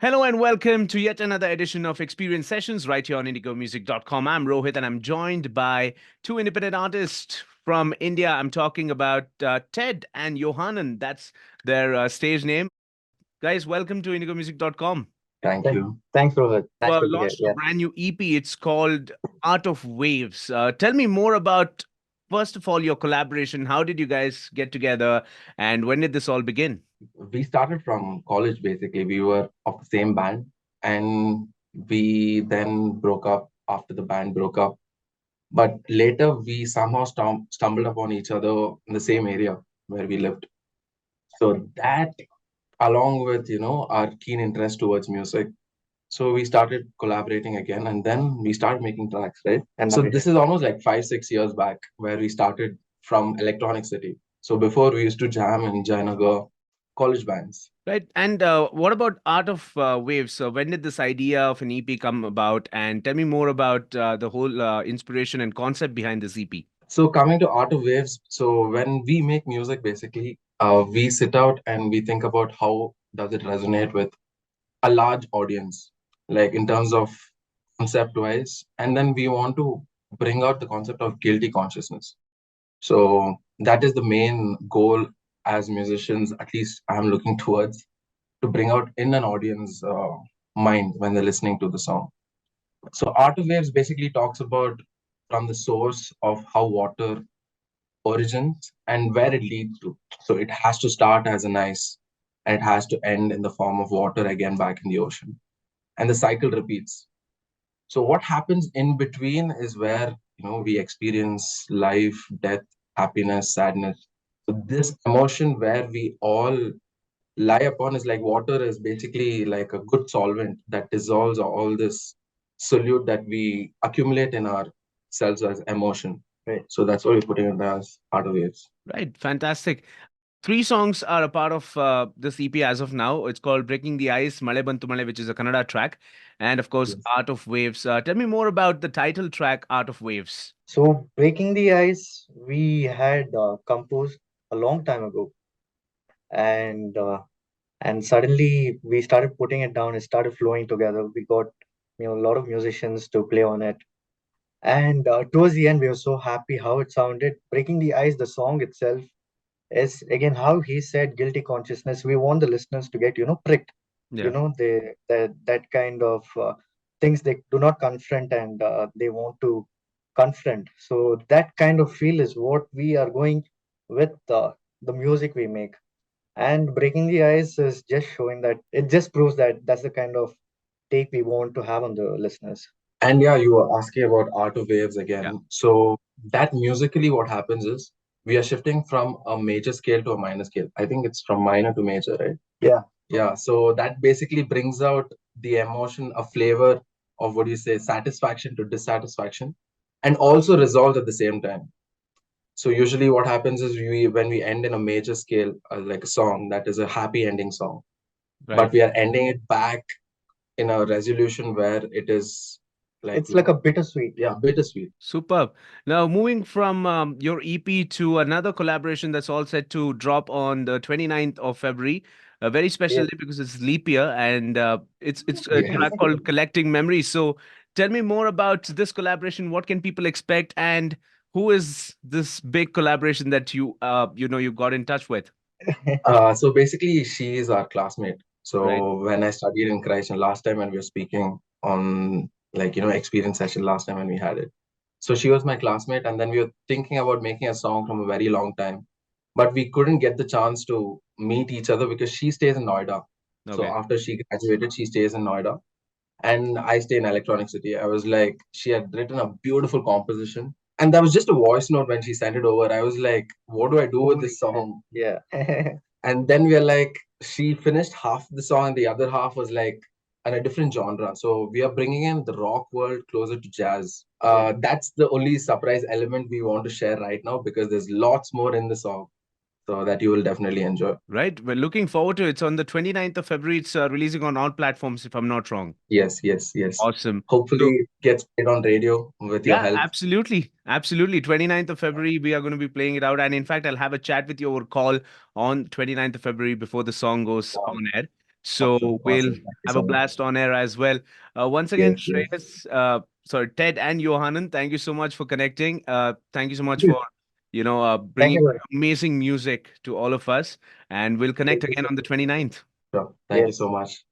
Hello and welcome to yet another edition of Xperience Sessions right here on indigomusic.com. I'm Rohit and I'm joined by two independent artists from India. I'm talking about Ted and Yohanan. That's their stage name. Guys, welcome to indigomusic.com. Thank you. Thanks, Rohit. Nice to be here. Launched a Yeah. brand new EP. It's called Art of Waves. Tell me more about, first of all, your collaboration. How did you guys get together and when did this all begin? We started from college basically. We were of the same band and we then broke up after the band broke up. But later we somehow stumbled upon each other in the same area where we lived. So that, along with, our keen interest towards music, so we started collaborating again and then we started making tracks, right? And So now this is almost like 5, 6 years back where we started from Electronic City. So before we used to jam in Jayanagar college bands. Right. And what about Art of Waves? So when did this idea of an EP come about? And tell me more about the whole inspiration and concept behind this EP. So coming to Art of Waves, so when we make music, basically, we sit out and we think about how does it resonate with a large audience, like in terms of concept wise, and then we want to bring out the concept of guilty consciousness. So that is the main goal as musicians, at least I'm looking towards, to bring out in an audience mind when they're listening to the song. So Art of Waves basically talks about from the source of how water origins and where it leads to. So it has to start as an ice and it has to end in the form of water again back in the ocean. And the cycle repeats. So what happens in between is where we experience life, death, happiness, sadness. So this emotion where we all lie upon is like water is basically like a good solvent that dissolves all this solute that we accumulate in ourselves as emotion. Right. So that's what we're putting it as Art of Waves. Right. Fantastic. Three songs are a part of this EP as of now. It's called Breaking the Ice, Male Bantu Male, which is a Kannada track. And of course, Yes. Art of Waves. Tell me more about the title track, Art of Waves. So, Breaking the Ice, we had composed a long time ago, and suddenly we started putting it down. It started flowing together. We got a lot of musicians to play on it, and towards the end, we were so happy how it sounded. Breaking the Ice, the song itself is again how he said guilty consciousness. We want the listeners to get pricked. Yeah. They that kind of things they do not confront and they want to confront. So that kind of feel is what we are going with the music we make. And Breaking the Ice is just showing that it just proves that that's the kind of take we want to have on the listeners. And yeah, you were asking about Art of Waves Yeah. again. So that musically, what happens is we are shifting from a major scale to a minor scale. I think it's from minor to major, right? Yeah. Yeah. So that basically brings out the emotion, a flavor of what you say, satisfaction to dissatisfaction, and also resolved at the same time. So usually what happens is when we end in a major scale, like a song, that is a happy ending song, Right. but we are ending it back in a resolution where it is like, It's like a bittersweet. yeah, bittersweet. Superb. Now, moving from your EP to another collaboration that's all set to drop on the 29th of February, a very special Yes. day because it's leap year and it's a Yes. track called Collecting Memories. So tell me more about this collaboration. What can people expect and who is this big collaboration that you got in touch with? So basically, she is our classmate. Right. So when I studied in Croatian last time, when we were speaking on experience session last time when we had it. So she was my classmate, and then we were thinking about making a song from a very long time, but we couldn't get the chance to meet each other because she stays in Noida. So Okay. after she graduated, she stays in Noida, and I stay in Electronic City. I was like, she had written a beautiful composition, and that was just a voice note when she sent it over. I was like, what do I do with this song? Yeah. And then we are like, she finished half the song, and the other half was like in a different genre. So we are bringing in the rock world closer to jazz. That's the only surprise element we want to share right now because there's lots more in the song, so that you will definitely enjoy. Right. We're looking forward to it. It's on the 29th of February. It's releasing on all platforms, if I'm not wrong. Yes, yes, yes. Awesome. Hopefully, So it gets played on radio with your yeah, help. absolutely. Absolutely. 29th of February, we are going to be playing it out. And in fact, I'll have a chat with you over call on 29th of February before the song goes Wow. on air. So Awesome, we'll awesome. Thank you have so a much. blast on air as well. Once again, Yes, yes. Shreyas, sorry, Ted and Yohanan, thank you so much for connecting. Thank you so much Yes. for, Thank bringing you, buddy. amazing music to all of us. And we'll connect Thank you again so on the much. 29th. Sure. Thank you Yes. so much.